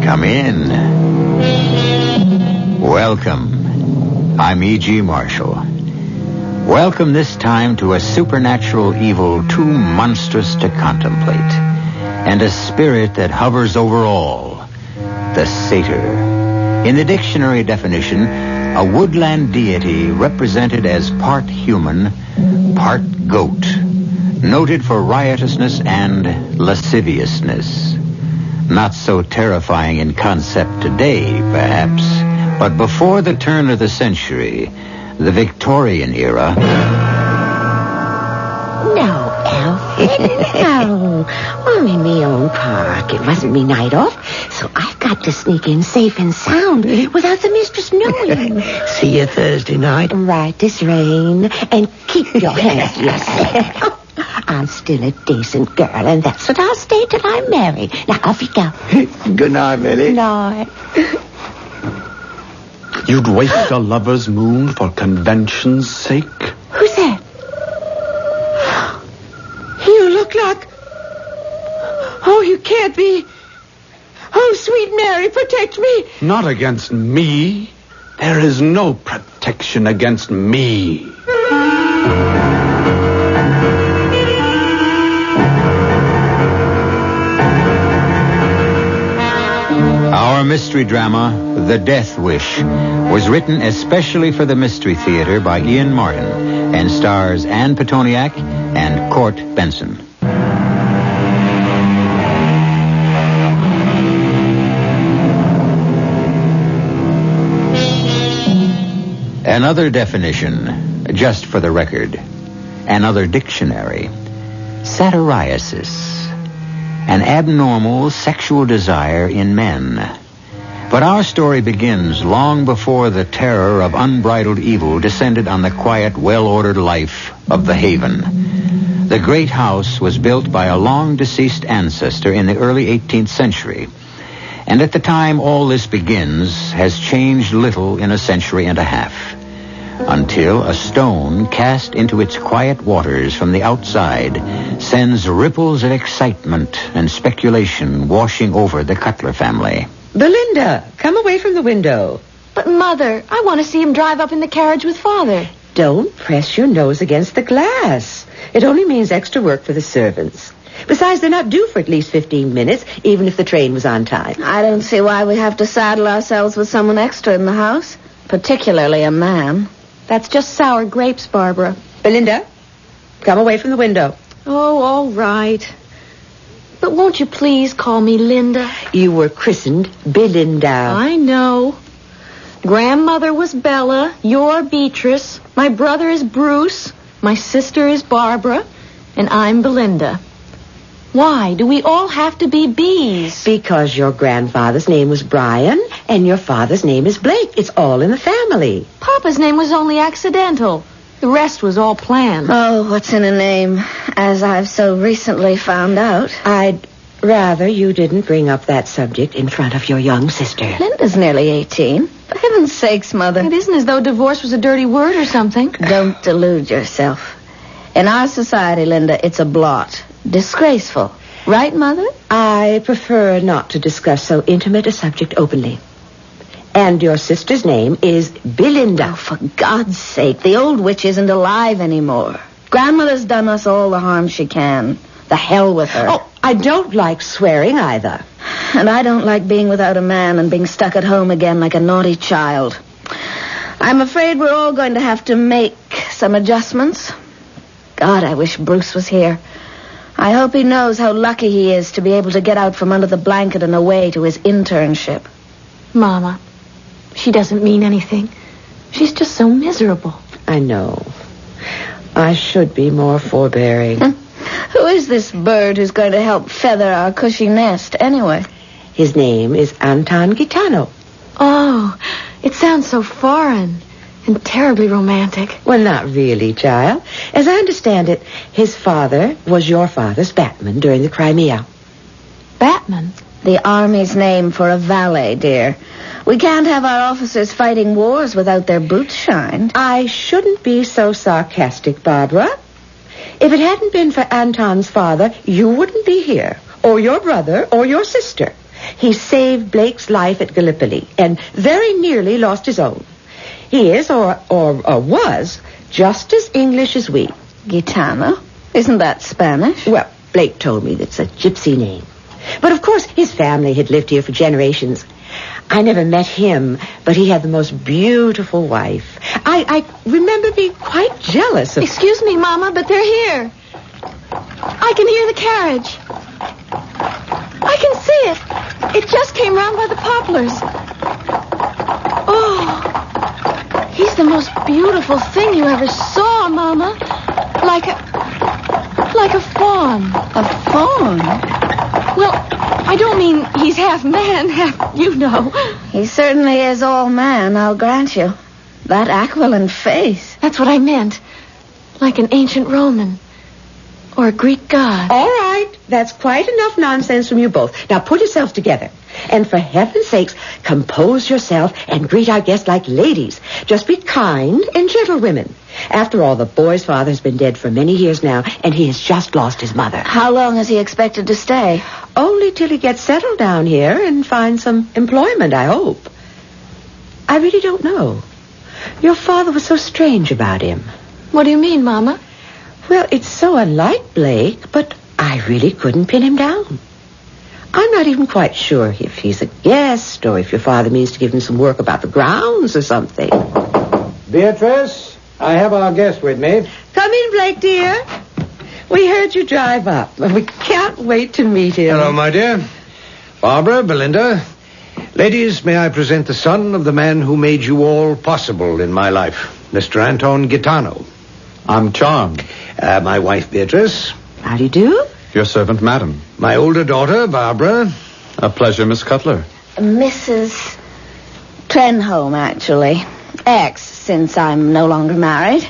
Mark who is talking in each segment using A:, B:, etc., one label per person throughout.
A: Come in. Welcome. I'm E.G. Marshall. Welcome this time to a supernatural evil too monstrous to contemplate, and a spirit that hovers over all, the satyr. In the dictionary definition, a woodland deity represented as part human, part goat, noted for riotousness and lasciviousness. Not so terrifying in concept today, perhaps, but before the turn of the century, the Victorian era...
B: No, Alfred, no. I'm in my own park. It wasn't me night off, so I've got to sneak in safe and sound without the mistress knowing.
C: See you Thursday night.
B: Right this rain, and keep your hands to yourself. I'm still a decent girl, and that's what I'll stay till I'm married. Now, off you go.
C: Good night, Millie.
B: Night.
D: You'd waste a lover's moon for convention's sake?
B: Who's that?
E: You look like... Oh, you can't be... Oh, sweet Mary, protect me.
D: Not against me. There is no protection against me.
A: Our mystery drama, The Death Wish, was written especially for the Mystery Theater by Ian Martin and stars Ann Petoniak and Court Benson. Another definition, just for the record. Another dictionary. Satyriasis. An abnormal sexual desire in men. But our story begins long before the terror of unbridled evil descended on the quiet, well-ordered life of the Haven. The great house was built by a long-deceased ancestor in the early 18th century. And at the time all this begins has changed little in a century and a half. Until a stone cast into its quiet waters from the outside sends ripples of excitement and speculation washing over the Cutler family.
E: Belinda, come away from the window.
F: But, Mother, I want to see him drive up in the carriage with Father.
E: Don't press your nose against the glass. It only means extra work for the servants. Besides, they're not due for at least 15 minutes, even if the train was on time.
F: I don't see why we have to saddle ourselves with someone extra in the house, particularly a man. That's just sour grapes, Barbara.
E: Belinda, come away from the window.
F: Oh, all right. But won't you please call me Linda?
E: You were christened Belinda.
F: I know. Grandmother was Bella, you're Beatrice, my brother is Bruce, my sister is Barbara, and I'm Belinda. Why do we all have to be B's?
E: Because your grandfather's name was Brian, and your father's name is Blake. It's all in the family.
F: Papa's name was only accidental. The rest was all planned.
G: Oh, what's in a name, as I've so recently found out?
E: I'd rather you didn't bring up that subject in front of your young sister.
G: Linda's nearly 18. For heaven's sakes, Mother.
F: It isn't as though divorce was a dirty word or something.
G: Don't delude yourself. In our society, Linda, it's a blot. Disgraceful. Right, Mother?
E: I prefer not to discuss so intimate a subject openly. And your sister's name is Belinda.
G: Oh, for God's sake, the old witch isn't alive anymore. Grandmother's done us all the harm she can. The hell with her.
E: Oh, I don't like swearing either.
G: And I don't like being without a man and being stuck at home again like a naughty child. I'm afraid we're all going to have to make some adjustments. God, I wish Bruce was here. I hope he knows how lucky he is to be able to get out from under the blanket and away to his internship.
F: Mama, she doesn't mean anything. She's just so miserable.
E: I know. I should be more forbearing.
G: Who is this bird who's going to help feather our cushy nest, anyway?
E: His name is Anton Gitano.
F: Oh, it sounds so foreign and terribly romantic.
E: Well, not really, child. As I understand it, his father was your father's batman during the Crimea.
F: Batman?
G: The Army's name for a valet, dear. We can't have our officers fighting wars without their boots shined.
E: I shouldn't be so sarcastic, Barbara. If it hadn't been for Anton's father, you wouldn't be here, or your brother, or your sister. He saved Blake's life at Gallipoli and very nearly lost his own. He is, or was, just as English as we.
G: Gitano? Isn't that Spanish?
E: Well, Blake told me that's a gypsy name. But of course, his family had lived here for generations. I never met him, but he had the most beautiful wife. I remember being quite jealous of...
F: Excuse me, Mama, but they're here. I can hear the carriage. I can see it. It just came round by the poplars. Oh, he's the most beautiful thing you ever saw, Mama. Like a fawn.
G: A fawn?
F: Well, I don't mean he's half man, half, you know.
G: He certainly is all man, I'll grant you. That aquiline face.
F: That's what I meant. Like an ancient Roman. Or a Greek god.
E: All right, that's quite enough nonsense from you both. Now put yourselves together. And for heaven's sakes, compose yourself and greet our guests like ladies. Just be kind and gentle women. After all, the boy's father's been dead for many years now, and he has just lost his mother.
G: How long is he expected to stay?
E: Only till he gets settled down here and finds some employment, I hope. I really don't know. Your father was so strange about him.
F: What do you mean, Mama?
E: Well, it's so unlike Blake, but I really couldn't pin him down. I'm not even quite sure if he's a guest or if your father means to give him some work about the grounds or something.
C: Beatrice, I have our guest with me.
E: Come in, Blake, dear. We heard you drive up, and we can't wait to meet him.
C: Hello, my dear. Barbara, Belinda. Ladies, may I present the son of the man who made you all possible in my life, Mr. Anton Gitano.
D: I'm charmed.
C: My wife, Beatrice.
E: How do you do?
D: Your servant, madam.
C: My older daughter, Barbara.
D: A pleasure, Miss Cutler.
G: Mrs. Trenholm, actually. Ex, since I'm no longer married.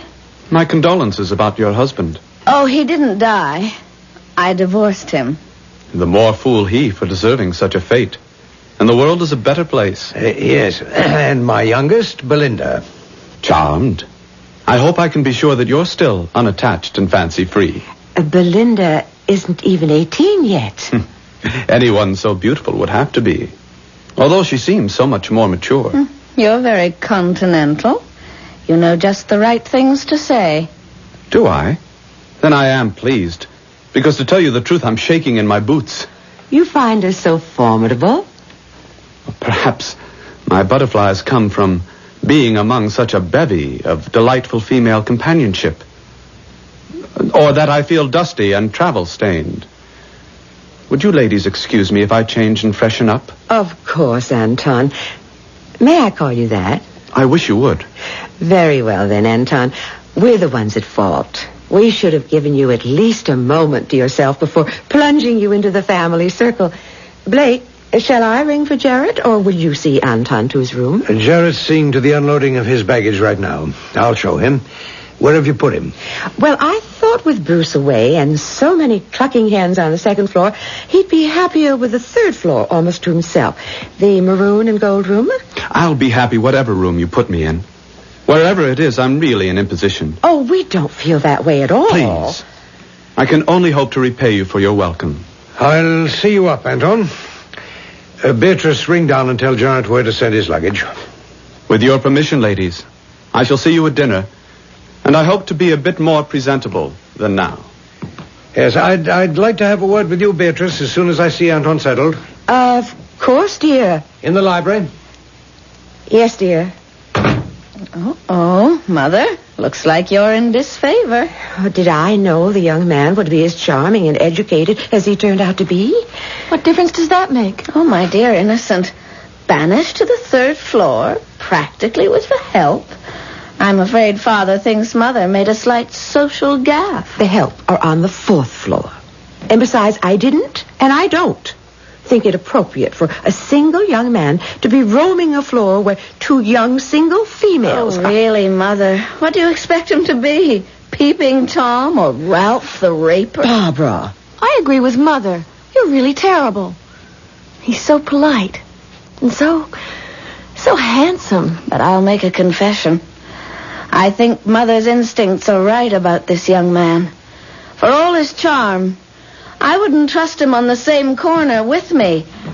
D: My condolences about your husband.
G: Oh, he didn't die. I divorced him.
D: The more fool he for deserving such a fate. And the world is a better place.
C: Yes, and my youngest, Belinda.
D: Charmed. I hope I can be sure that you're still unattached and fancy-free.
E: Belinda isn't even 18 yet.
D: Anyone so beautiful would have to be. Although she seems so much more mature.
G: You're very continental. You know just the right things to say.
D: Do I? Then I am pleased. Because to tell you the truth, I'm shaking in my boots.
E: You find her so formidable.
D: Perhaps my butterflies come from being among such a bevy of delightful female companionship. Or that I feel dusty and travel-stained. Would you ladies excuse me if I change and freshen up?
E: Of course, Anton. May I call you that?
D: I wish you would.
E: Very well, then, Anton. We're the ones at fault. We should have given you at least a moment to yourself before plunging you into the family circle. Blake, shall I ring for Jarrett, or will you see Anton to his room?
C: Jarrett's seeing to the unloading of his baggage right now. I'll show him. Where have you put him?
E: Well, I thought with Bruce away and so many clucking hens on the second floor, he'd be happier with the third floor almost to himself. The maroon and gold room?
D: I'll be happy whatever room you put me in. Wherever it is, I'm really an imposition.
E: Oh, we don't feel that way at all.
D: Please. I can only hope to repay you for your welcome.
C: I'll see you up, Anton. Beatrice, ring down and tell Jarrett where to send his luggage.
D: With your permission, ladies, I shall see you at dinner. And I hope to be a bit more presentable than now.
C: Yes, I'd like to have a word with you, Beatrice, as soon as I see Anton settled.
E: Of course, dear.
C: In the library?
E: Yes, dear.
G: Oh, Mother. Looks like you're in disfavor.
E: Oh, did I know the young man would be as charming and educated as he turned out to be?
F: What difference does that make?
G: Oh, my dear innocent. Banished to the third floor, practically with the help. I'm afraid Father thinks Mother made a slight social gaffe.
E: The help are on the fourth floor. And besides, I didn't, and I don't think it appropriate for a single young man to be roaming a floor where two young single females
G: Oh, really, Mother? What do you expect him to be? Peeping Tom or Ralph the Raper?
E: Barbara.
F: I agree with Mother. You're really terrible. He's so polite and so handsome.
G: But I'll make a confession. I think Mother's instincts are right about this young man. For all his charm, I wouldn't trust him on the same corner with me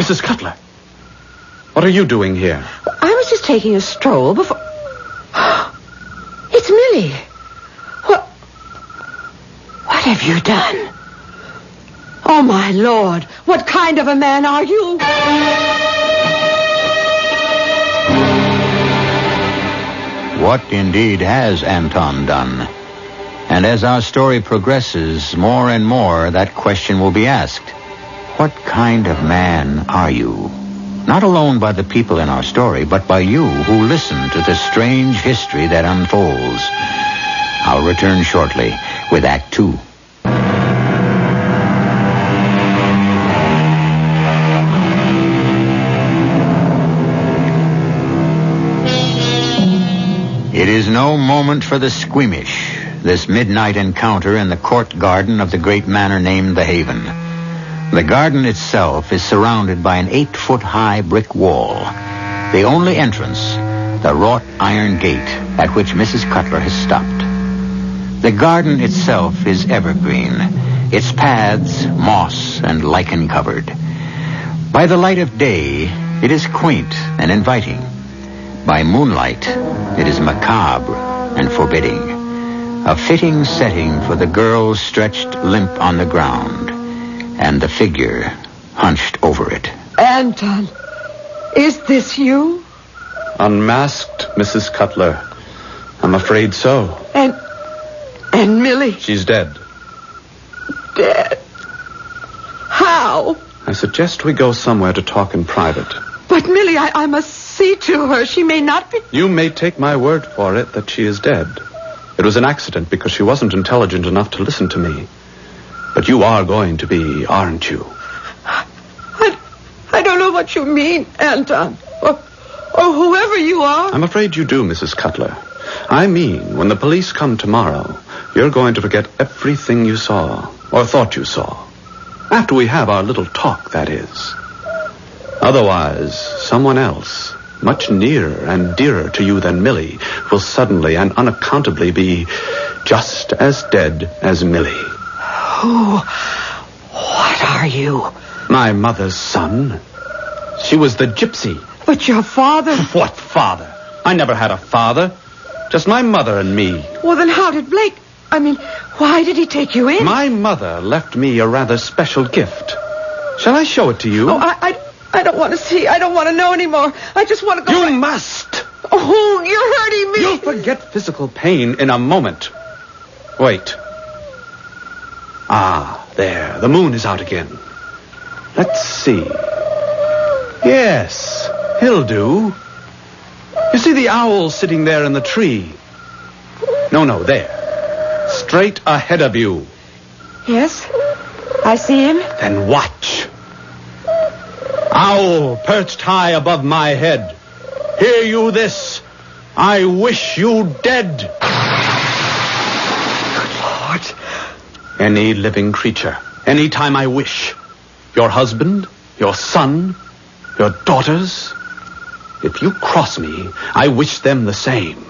D: Mrs. Cutler, what are you doing here?
E: I was just taking a stroll before... It's Millie. What have you done? Oh, my Lord. What kind of a man are you?
A: What indeed has Anton done? And as our story progresses, more and more that question will be asked. What kind of man are you? Not alone by the people in our story, but by you who listen to this strange history that unfolds. I'll return shortly with Act 2. It is no moment for the squeamish, this midnight encounter in the court garden of the great manor named the Haven. The garden itself is surrounded by an 8-foot-high brick wall. The only entrance, the wrought iron gate at which Mrs. Cutler has stopped. The garden itself is evergreen, its paths moss and lichen covered. By the light of day, it is quaint and inviting. By moonlight, it is macabre and forbidding. A fitting setting for the girl stretched limp on the ground and the figure hunched over it.
E: Anton, is this you?
D: Unmasked, Mrs. Cutler. I'm afraid so.
E: And Millie?
D: She's dead.
E: Dead? How?
D: I suggest we go somewhere to talk in private.
E: But Millie, I must see to her. She may not be...
D: You may take my word for it that she is dead. It was an accident because she wasn't intelligent enough to listen to me. But you are going to be, aren't you?
E: I don't know what you mean, Anton. Or whoever you are.
D: I'm afraid you do, Mrs. Cutler. I mean, when the police come tomorrow, you're going to forget everything you saw, or thought you saw. After we have our little talk, that is. Otherwise, someone else, much nearer and dearer to you than Millie, will suddenly and unaccountably be just as dead as Millie.
E: Who? What are you?
D: My mother's son. She was the gypsy.
E: But your father...
D: What father? I never had a father. Just my mother and me.
E: Well, then how did Blake... why did he take you in?
D: My mother left me a rather special gift. Shall I show it to you?
E: Oh, I don't want to see. I don't want to know anymore. I just want to go...
D: You must!
E: Oh, you're hurting me.
D: You'll forget physical pain in a moment. Wait. Ah, there. The moon is out again. Let's see. Yes, he'll do. You see the owl sitting there in the tree? No, there. Straight ahead of you.
E: Yes, I see him.
D: Then watch. Owl perched high above my head. Hear you this? I wish you dead.
E: Good Lord.
D: Any living creature, any time I wish. Your husband, your son, your daughters. If you cross me, I wish them the same.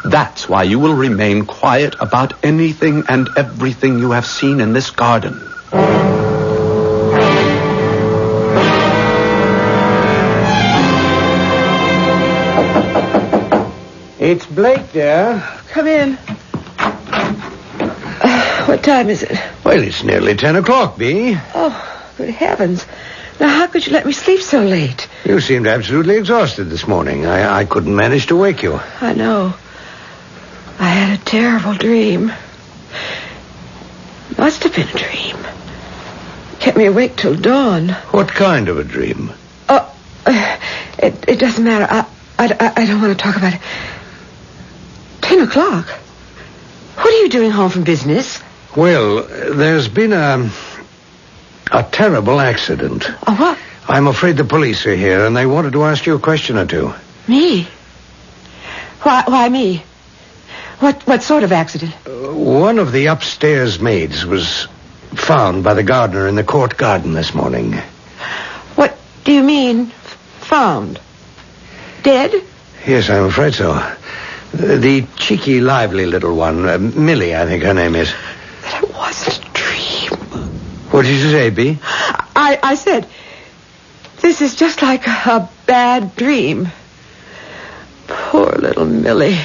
D: That's why you will remain quiet about anything and everything you have seen in this garden.
C: It's Blake there.
E: Come in. What time is it?
C: Well, it's nearly 10 o'clock, Bee.
E: Oh, good heavens. Now, how could you let me sleep so late?
C: You seemed absolutely exhausted this morning. I couldn't manage to wake you.
E: I know. I had a terrible dream. Must have been a dream. Kept me awake till dawn.
C: What kind of a dream?
E: Oh, it doesn't matter. I don't want to talk about it. 10 o'clock? What are you doing home from business?
C: Well, there's been a terrible accident.
E: A what?
C: I'm afraid the police are here, and they wanted to ask you a question or two.
E: Me? Why me? What sort of accident?
C: One of the upstairs maids was found by the gardener in the court garden this morning.
E: What do you mean, found? Dead?
C: Yes, I'm afraid so. The cheeky, lively little one, Millie, I think her name is.
E: That wasn't a dream.
C: What did you say, Bee?
E: I said, This is just like a bad dream. Poor little Millie.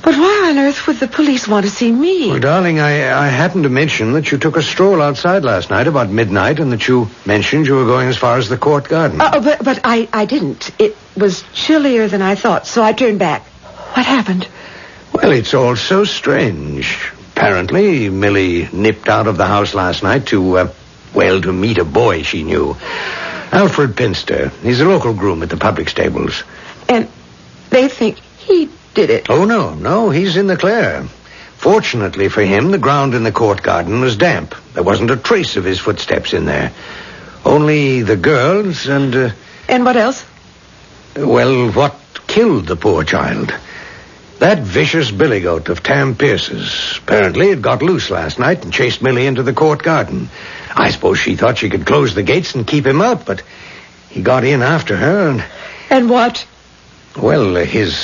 E: But why on earth would the police want to see me?
C: Well, darling, I happened to mention that you took a stroll outside last night about midnight and that you mentioned you were going as far as the court garden.
E: But I didn't. It was chillier than I thought, so I turned back. What happened?
C: Well, it's all so strange. Apparently, Millie nipped out of the house last night to meet a boy she knew. Alfred Pinster. He's a local groom at the public stables.
E: And they think he did it.
C: Oh, no, he's in the clear. Fortunately for him, the ground in the court garden was damp. There wasn't a trace of his footsteps in there. Only the girls and...
E: And what else?
C: Well, what killed the poor child? That vicious billy goat of Tam Pierce's. Apparently it got loose last night and chased Millie into the court garden. I suppose she thought she could close the gates and keep him out, but he got in after her and...
E: And what?
C: Well, his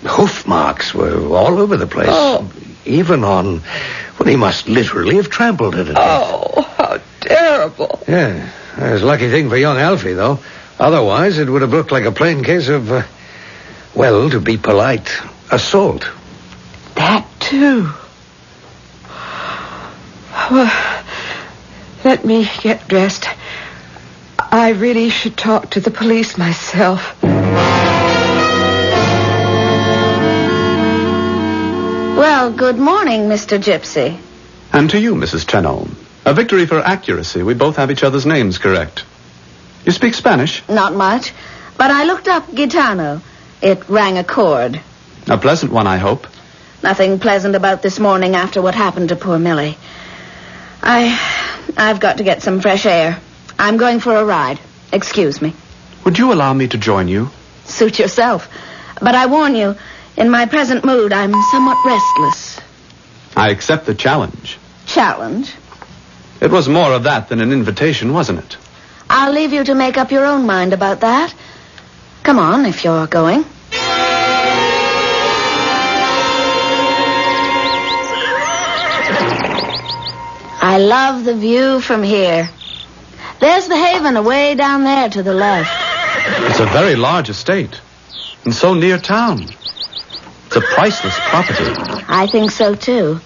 C: hoof marks were all over the place.
E: Oh.
C: Even on... Well, he must literally have trampled it to death.
E: Oh, how terrible.
C: Yeah, it was a lucky thing for young Alfie, though. Otherwise, it would have looked like a plain case of, to be polite, assault.
E: That, too. Well, let me get dressed. I really should talk to the police myself.
G: Well, good morning, Mr. Gypsy.
D: And to you, Mrs. Trenholm. A victory for accuracy. We both have each other's names correct. You speak Spanish?
G: Not much, but I looked up Gitano. It rang a chord.
D: A pleasant one, I hope.
G: Nothing pleasant about this morning after what happened to poor Millie. I've got to get some fresh air. I'm going for a ride. Excuse me.
D: Would you allow me to join you?
G: Suit yourself. But I warn you, in my present mood, I'm somewhat restless.
D: I accept the challenge.
G: Challenge?
D: It was more of that than an invitation, wasn't it?
G: I'll leave you to make up your own mind about that. Come on, if you're going. I love the view from here. There's the haven away down there to the left.
D: It's a very large estate. And so near town. It's a priceless property.
G: I think so, too.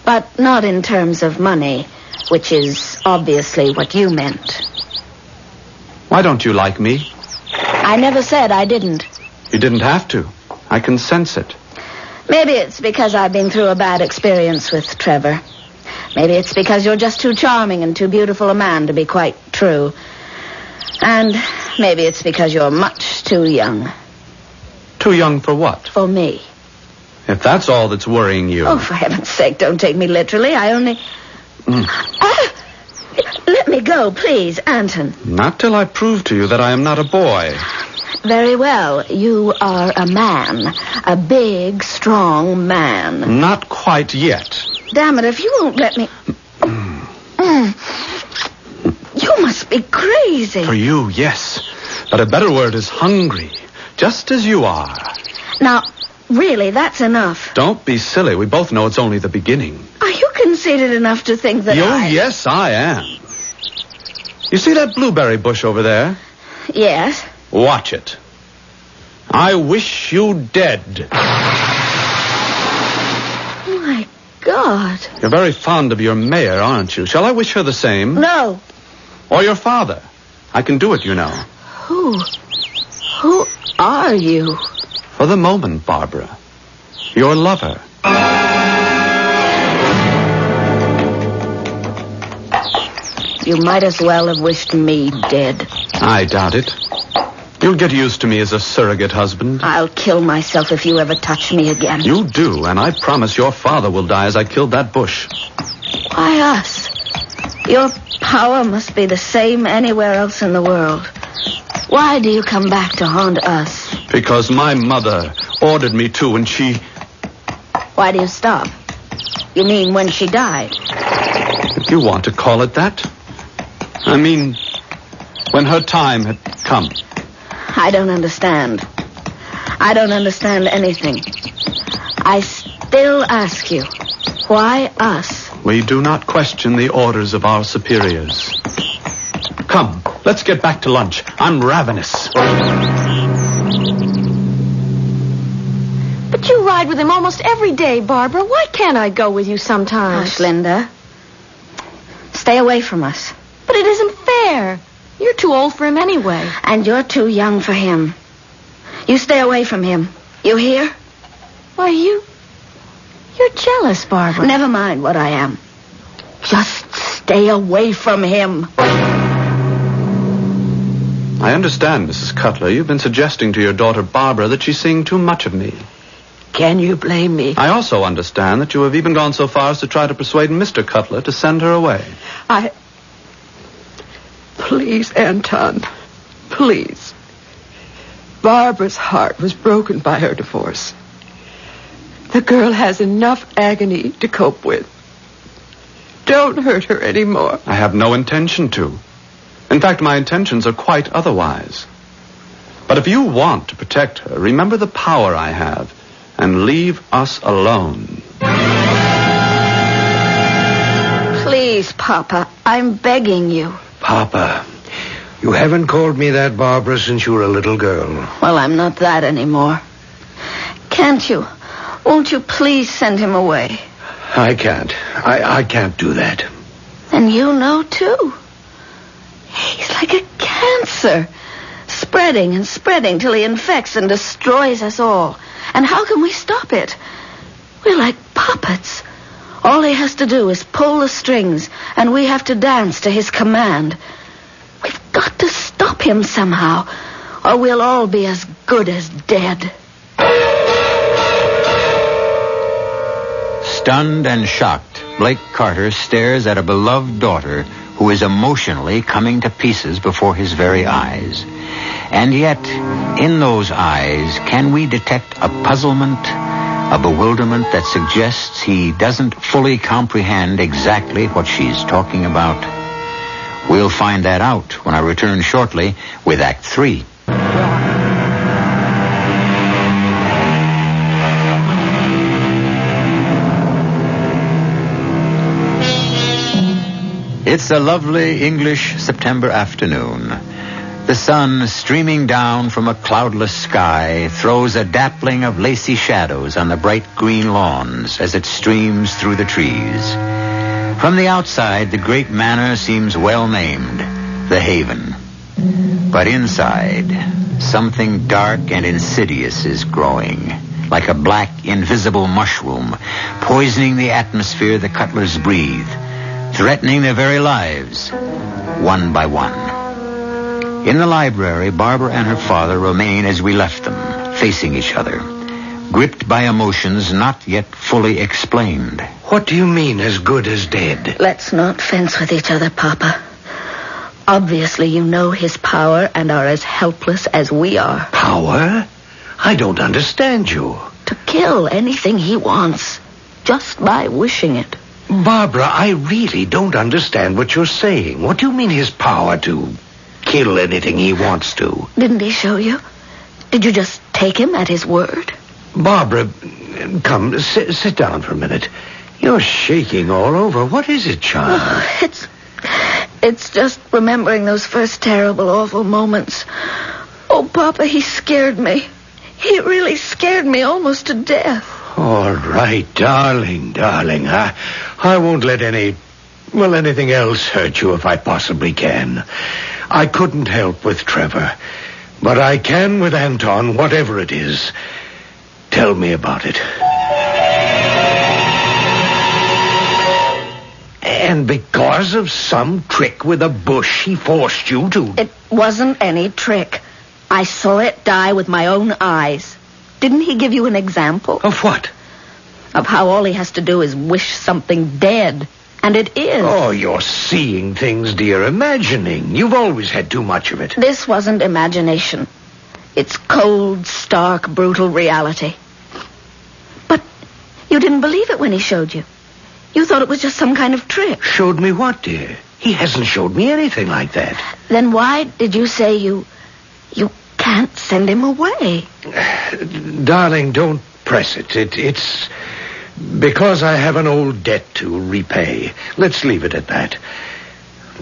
G: But not in terms of money, which is obviously what you meant.
D: Why don't you like me?
G: I never said I didn't.
D: You didn't have to. I can sense it.
G: Maybe it's because I've been through a bad experience with Trevor. Maybe it's because you're just too charming and too beautiful a man to be quite true. And maybe it's because you're much too young.
D: Too young for what?
G: For me.
D: If that's all that's worrying you...
G: Oh, for heaven's sake, don't take me literally. I only... Let me go, please, Anton.
D: Not till I prove to you that I am not a boy.
G: Very well. You are a man. A big, strong man.
D: Not quite yet.
G: Damn it, if you won't let me... You must be crazy.
D: For you, yes. But a better word is hungry. Just as you are.
G: Now, really, that's enough.
D: Don't be silly. We both know it's only the beginning.
G: Are you conceited enough to think that
D: Yes, I am. You see that blueberry bush over there?
G: Yes.
D: Watch it. I wish you dead.
G: My God.
D: You're very fond of your mayor, aren't you? Shall I wish her the same?
G: No.
D: Or your father? I can do it, you know.
G: Who are you?
D: For the moment, Barbara. Your lover.
G: You might as well have wished me dead.
D: I doubt it. You'll get used to me as a surrogate husband.
G: I'll kill myself if you ever touch me again.
D: You do, and I promise your father will die as I killed that bush.
G: Why us? Your power must be the same anywhere else in the world. Why do you come back to haunt us?
D: Because my mother ordered me to, and she...
G: Why do you stop? You mean when she died?
D: If you want to call it that. I mean, when her time had come.
G: I don't understand. I don't understand anything. I still ask you, why us?
D: We do not question the orders of our superiors. Come. Let's get back to lunch. I'm ravenous.
F: But you ride with him almost every day, Barbara. Why can't I go with you sometimes?
G: Hush, Linda. Stay away from us.
F: But it isn't fair. You're too old for him anyway.
G: And you're too young for him. You stay away from him. You hear?
F: Why, you're jealous, Barbara.
G: Never mind what I am. Just stay away from him.
D: I understand, Mrs. Cutler. You've been suggesting to your daughter Barbara that she's seeing too much of me.
E: Can you blame me?
D: I also understand that you have even gone so far as to try to persuade Mr. Cutler to send her away.
E: Please, Anton. Please. Barbara's heart was broken by her divorce. The girl has enough agony to cope with. Don't hurt her anymore.
D: I have no intention to. In fact, my intentions are quite otherwise. But if you want to protect her, remember the power I have and leave us alone.
G: Please, Papa, I'm begging you.
C: Papa, you haven't called me that, Barbara, since you were a little girl.
G: Well, I'm not that anymore. Can't you? Won't you please send him away?
C: I can't. I can't do that.
G: And you know, too. He's like a cancer. Spreading and spreading till he infects and destroys us all. And how can we stop it? We're like puppets. All he has to do is pull the strings, and we have to dance to his command. We've got to stop him somehow, or we'll all be as good as dead.
A: Stunned and shocked, Blake Carter stares at a beloved daughter who is emotionally coming to pieces before his very eyes. And yet, in those eyes, can we detect a puzzlement, a bewilderment that suggests he doesn't fully comprehend exactly what she's talking about? We'll find that out when I return shortly with Act 3. It's a lovely English September afternoon. The sun, streaming down from a cloudless sky, throws a dappling of lacy shadows on the bright green lawns as it streams through the trees. From the outside, the great manor seems well named, the Haven. But inside, something dark and insidious is growing, like a black, invisible mushroom, poisoning the atmosphere the Cutlers breathe, threatening their very lives, one by one. In the library, Barbara and her father remain as we left them, facing each other, gripped by emotions not yet fully explained.
C: What do you mean, as good as dead?
G: Let's not fence with each other, Papa. Obviously, you know his power and are as helpless as we are.
C: Power? I don't understand you.
G: To kill anything he wants, just by wishing it.
C: Barbara, I really don't understand what you're saying. What do you mean his power to kill anything he wants to?
G: Didn't he show you? Did you just take him at his word?
C: Barbara, come, sit down for a minute. You're shaking all over. What is it, child?
G: Oh, it's just remembering those first terrible, awful moments. Oh, Papa, he scared me. He really scared me almost to death.
C: All right, darling. I won't let anything else hurt you if I possibly can. I couldn't help with Trevor, but I can with Anton, whatever it is. Tell me about it. And because of some trick with a bush, he forced you to...
G: It wasn't any trick. I saw it die with my own eyes. Didn't he give you an example?
C: Of what?
G: Of how all he has to do is wish something dead. And it is.
C: Oh, you're seeing things, dear. Imagining. You've always had too much of it.
G: This wasn't imagination. It's cold, stark, brutal reality. But you didn't believe it when he showed you. You thought it was just some kind of trick.
C: Showed me what, dear? He hasn't showed me anything like that.
G: Then why did you say you can't send him away?
C: Darling, don't press it. It's because I have an old debt to repay. Let's leave it at that.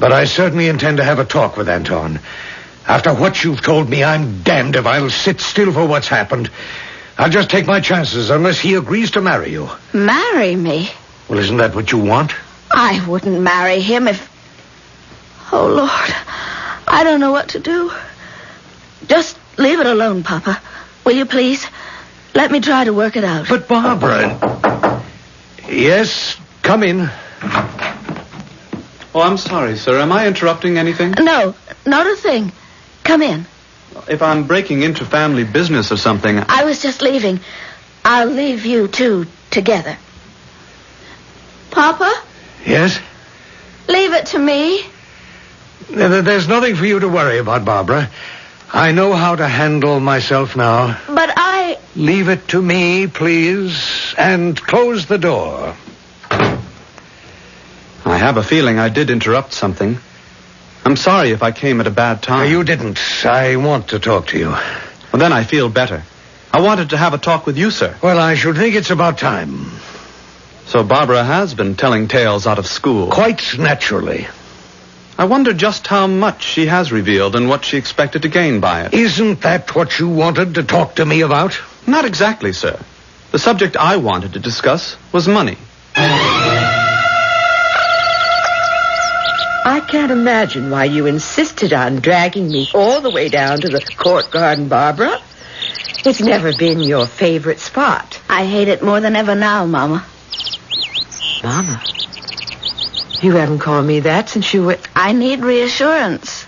C: But I certainly intend to have a talk with Anton. After what you've told me, I'm damned if I'll sit still for what's happened. I'll just take my chances unless he agrees to marry you.
G: Marry me?
C: Well, isn't that what you want?
G: I wouldn't marry him if... Oh, Lord. I don't know what to do. Just leave it alone, Papa. Will you please? Let me try to work it out.
C: But, Barbara... Yes, come in.
D: Oh, I'm sorry, sir. Am I interrupting anything?
G: No, not a thing. Come in.
D: If I'm breaking into family business or something...
G: I was just leaving. I'll leave you two together. Papa?
C: Yes?
G: Leave it to me.
C: There's nothing for you to worry about, Barbara. I know how to handle myself now.
G: But I...
C: Leave it to me, please, and close the door.
D: I have a feeling I did interrupt something. I'm sorry if I came at a bad time.
C: You didn't. I want to talk to you.
D: Well, then I feel better. I wanted to have a talk with you, sir.
C: Well, I should think it's about time.
D: So Barbara has been telling tales out of school.
C: Quite naturally.
D: I wonder just how much she has revealed and what she expected to gain by it.
C: Isn't that what you wanted to talk to me about?
D: Not exactly, sir. The subject I wanted to discuss was money.
E: I can't imagine why you insisted on dragging me all the way down to the court garden, Barbara. It's never been your favorite spot.
G: I hate it more than ever now, Mama.
E: Mama? You haven't called me that since you were...
G: I need reassurance.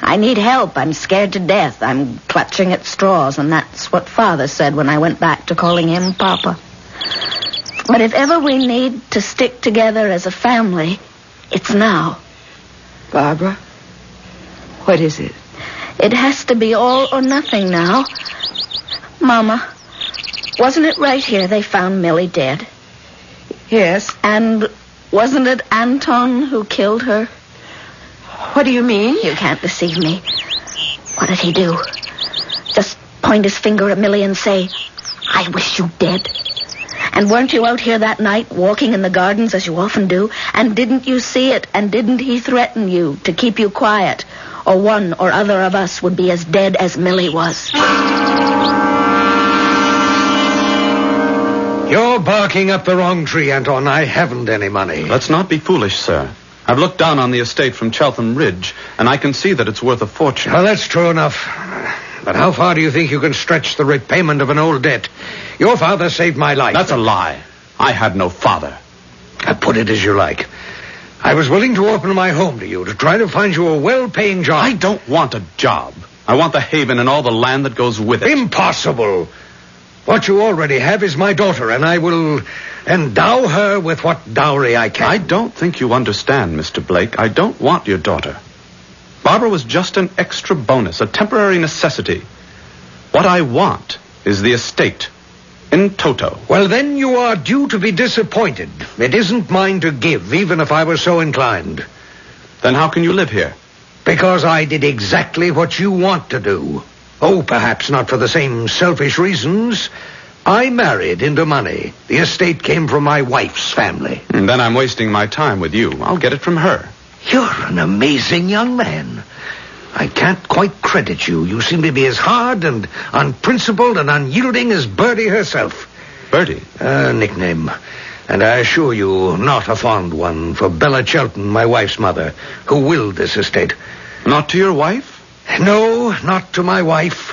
G: I need help. I'm scared to death. I'm clutching at straws, and that's what Father said when I went back to calling him Papa. But if ever we need to stick together as a family, it's now.
E: Barbara, what is it?
G: It has to be all or nothing now. Mama, wasn't it right here they found Millie dead?
E: Yes.
G: And wasn't it Anton who killed her?
E: What do you mean?
G: You can't deceive me. What did he do? Just point his finger at Millie and say, I wish you dead. And weren't you out here that night walking in the gardens as you often do? And didn't you see it? And didn't he threaten you to keep you quiet? Or one or other of us would be as dead as Millie was.
C: You're barking up the wrong tree, Anton. I haven't any money.
D: Let's not be foolish, sir. I've looked down on the estate from Cheltham Ridge, and I can see that it's worth a fortune.
C: Well, that's true enough. But how far do you think you can stretch the repayment of an old debt? Your father saved my life.
D: That's a lie. I had no father.
C: Put it as you like. I was willing to open my home to you, to try to find you a well-paying job.
D: I don't want a job. I want the haven and all the land that goes with it.
C: Impossible. What you already have is my daughter, and I will endow her with what dowry I can.
D: I don't think you understand, Mr. Blake. I don't want your daughter. Barbara was just an extra bonus, a temporary necessity. What I want is the estate, in toto.
C: Well, then you are due to be disappointed. It isn't mine to give, even if I were so inclined.
D: Then how can you live here?
C: Because I did exactly what you want to do. Oh, perhaps not for the same selfish reasons. I married into money. The estate came from my wife's family.
D: And then I'm wasting my time with you. I'll get it from her.
C: You're an amazing young man. I can't quite credit you. You seem to be as hard and unprincipled and unyielding as Bertie herself.
D: Bertie?
C: A nickname. And I assure you, not a fond one for Bella Chelton, my wife's mother, who willed this estate.
D: Not to your wife?
C: No, not to my wife.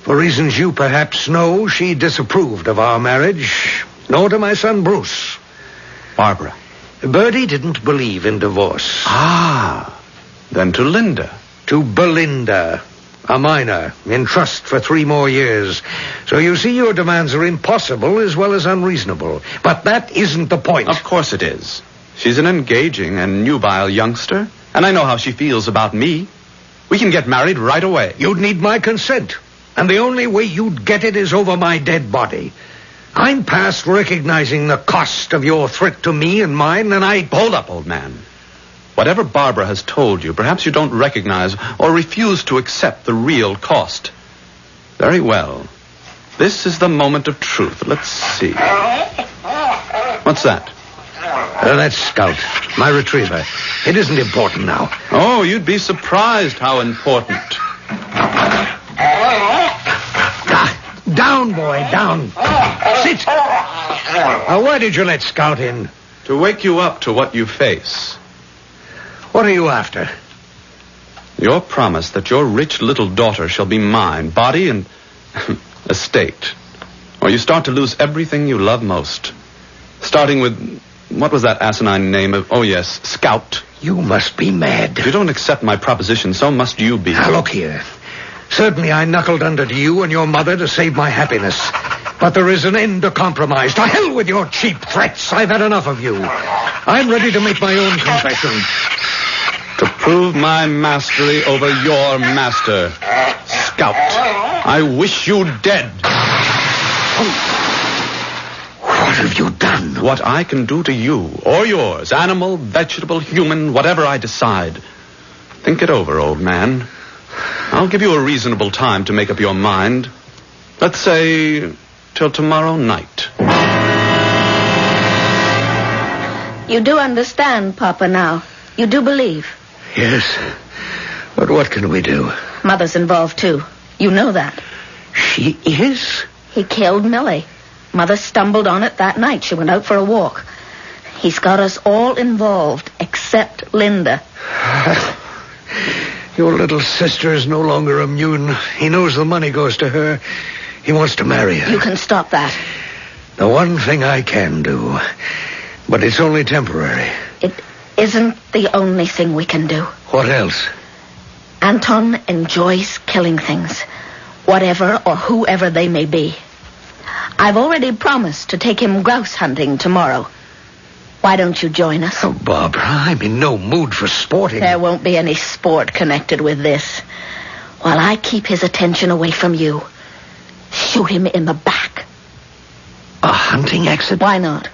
C: For reasons you perhaps know, she disapproved of our marriage, nor to my son Bruce.
D: Barbara.
C: Bertie didn't believe in divorce.
D: Ah, then to Linda.
C: To Belinda, a minor, in trust for 3 more years. So you see, your demands are impossible as well as unreasonable. But that isn't the point.
D: Of course it is. She's an engaging and nubile youngster, and I know how she feels about me. We can get married right away.
C: You'd need my consent, and the only way you'd get it is over my dead body. I'm past recognizing the cost of your threat to me and mine, and I...
D: Hold up, old man. Whatever Barbara has told you, perhaps you don't recognize or refuse to accept the real cost. Very well. This is the moment of truth. Let's see. What's that?
C: That's Scout, my retriever. It isn't important now.
D: Oh, you'd be surprised how important.
C: Down, boy, down. Sit. Why did you let Scout in?
D: To wake you up to what you face.
C: What are you after?
D: Your promise that your rich little daughter shall be mine, body and estate. Or you start to lose everything you love most. Starting with, what was that asinine name of, Scout.
C: You must be mad.
D: If you don't accept my proposition, so must you be.
C: Now, look here. Certainly I knuckled under to you and your mother to save my happiness. But there is an end to compromise. To hell with your cheap threats. I've had enough of you. I'm ready to make my own confession.
D: To prove my mastery over your master, Scout, I wish you dead.
C: What have you done?
D: What I can do to you, or yours, animal, vegetable, human, whatever I decide. Think it over, old man. I'll give you a reasonable time to make up your mind. Let's say till tomorrow night.
G: You do understand, Papa, now. You do believe.
C: Yes. But what can we do?
G: Mother's involved, too. You know that.
C: She is?
G: He killed Millie. Mother stumbled on it that night. She went out for a walk. He's got us all involved, except Linda.
C: Your little sister is no longer immune. He knows the money goes to her. He wants to marry her.
G: You can stop that.
C: The one thing I can do. But it's only temporary.
G: It isn't the only thing we can do.
C: What else?
G: Anton enjoys killing things, whatever or whoever they may be. I've already promised to take him grouse hunting tomorrow. Why don't you join us?
C: Oh, Barbara, I'm in no mood for sporting.
G: There won't be any sport connected with this. While I keep his attention away from you, shoot him in the back.
C: A hunting accident?
G: Why not?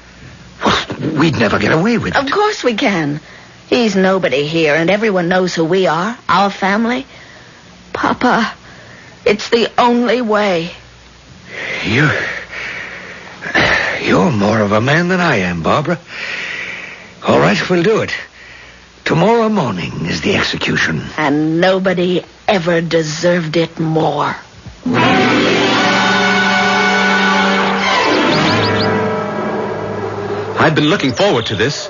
C: Well, we'd never get away with it.
G: Of course we can. He's nobody here, and everyone knows who we are, our family. Papa, it's the only way.
C: You're more of a man than I am, Barbara. All right, we'll do it. Tomorrow morning is the execution.
G: And nobody ever deserved it more.
D: I've been looking forward to this.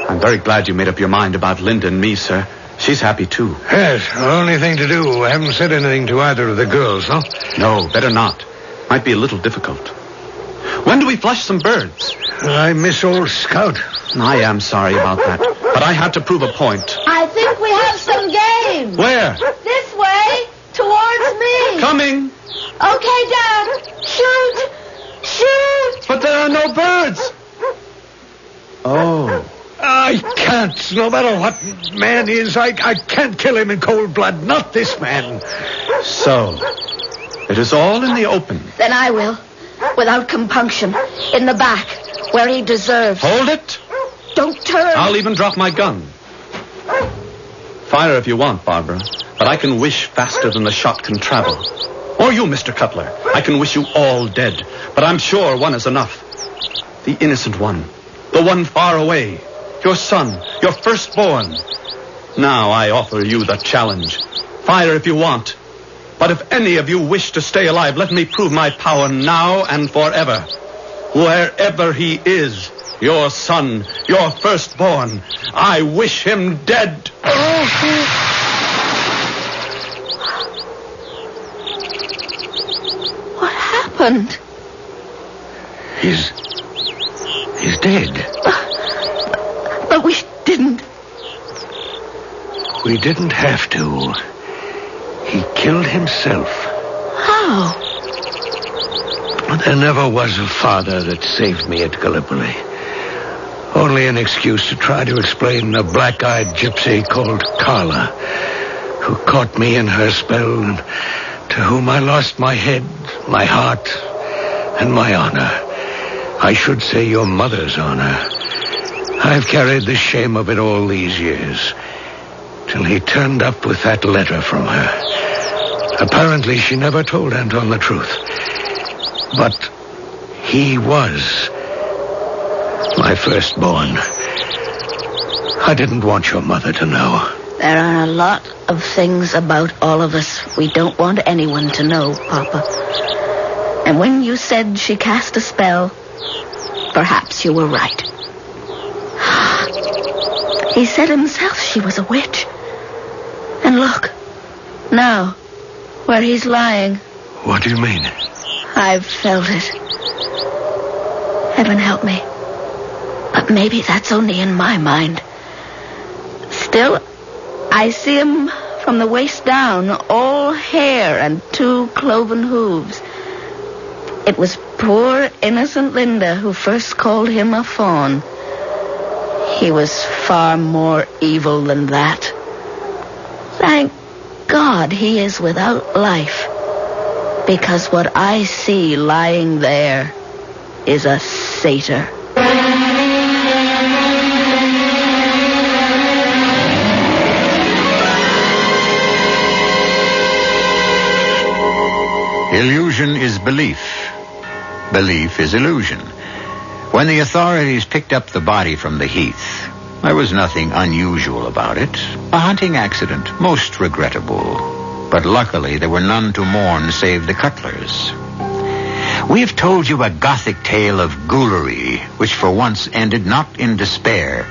D: I'm very glad you made up your mind about Linda and me, sir. She's happy, too.
C: Yes, the only thing to do. I haven't said anything to either of the girls, huh?
D: No, better not. Might be a little difficult. When do we flush some birds?
C: I miss old Scout.
D: I am sorry about that, but I have to prove a point.
B: I think we have some game.
D: Where?
B: This way, towards me.
D: Coming.
B: Okay, Dad. Shoot. Shoot.
D: But there are no birds. Oh.
C: I can't. No matter what man is, I can't kill him in cold blood. Not this man.
D: So, it is all in the open.
G: Then I will. Without compunction. In the back, where he deserves.
D: Hold it.
G: Don't turn.
D: I'll even drop my gun. Fire if you want, Barbara. But I can wish faster than the shot can travel. Or you, Mr. Cutler. I can wish you all dead. But I'm sure one is enough. The innocent one. The one far away. Your son. Your firstborn. Now I offer you the challenge. Fire if you want. But if any of you wish to stay alive, let me prove my power now and forever. Wherever he is, your son, your firstborn, I wish him dead.
G: What happened?
C: He's dead.
G: But we didn't.
C: We didn't have to. He killed himself.
G: How?
C: There never was a father that saved me at Gallipoli. Only an excuse to try to explain a black-eyed gypsy called Carla, who caught me in her spell and to whom I lost my head, my heart, and my honor. I should say your mother's honor. I've carried the shame of it all these years, till he turned up with that letter from her. Apparently, she never told Anton the truth. But he was My firstborn. I didn't want your mother to know.
G: There are a lot of things about all of us we don't want anyone to know, Papa. And when you said she cast a spell, perhaps you were right. He said himself she was a witch. And look, now, where he's lying.
C: What do you mean?
G: I've felt it. Heaven help me. But maybe that's only in my mind. Still, I see him from the waist down, all hair and 2 cloven hooves. It was poor, innocent Linda who first called him a fawn. He was far more evil than that. Thank God he is without life, because what I see lying there is a satyr.
A: Illusion is belief. Belief is illusion. When the authorities picked up the body from the heath, there was nothing unusual about it. A hunting accident, most regrettable. But luckily there were none to mourn save the Cutlers. We have told you a Gothic tale of ghoulery, which for once ended not in despair,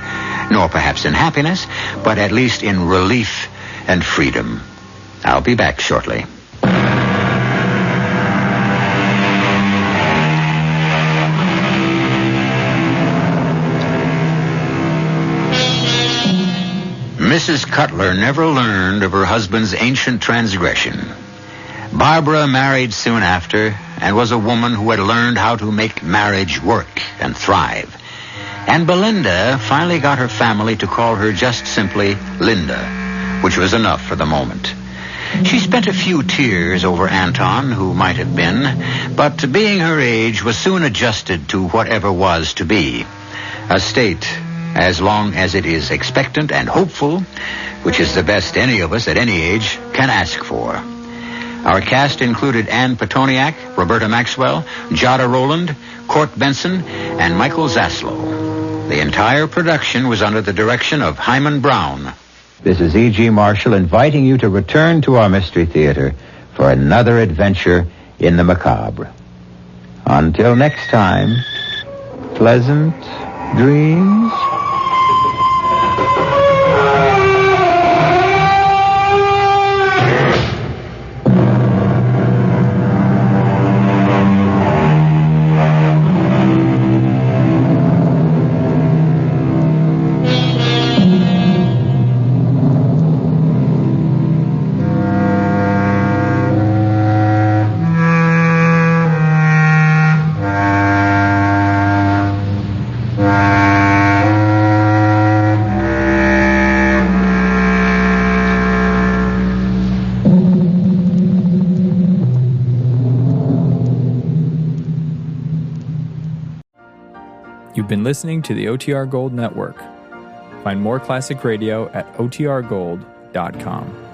A: nor perhaps in happiness, but at least in relief and freedom. I'll be back shortly. Mrs. Cutler never learned of her husband's ancient transgression. Barbara married soon after and was a woman who had learned how to make marriage work and thrive. And Belinda finally got her family to call her just simply Linda, which was enough for the moment. She spent a few tears over Anton, who might have been, but being her age was soon adjusted to whatever was to be. A state, as long as it is expectant and hopeful, which is the best any of us at any age can ask for. Our cast included Anne Petoniak, Roberta Maxwell, Jada Rowland, Court Benson, and Michael Zaslow. The entire production was under the direction of Hyman Brown. This is E.G. Marshall inviting you to return to our Mystery Theater for another adventure in the macabre. Until next time, pleasant dreams.
H: You've been listening to the OTR Gold Network. Find more classic radio at otrgold.com.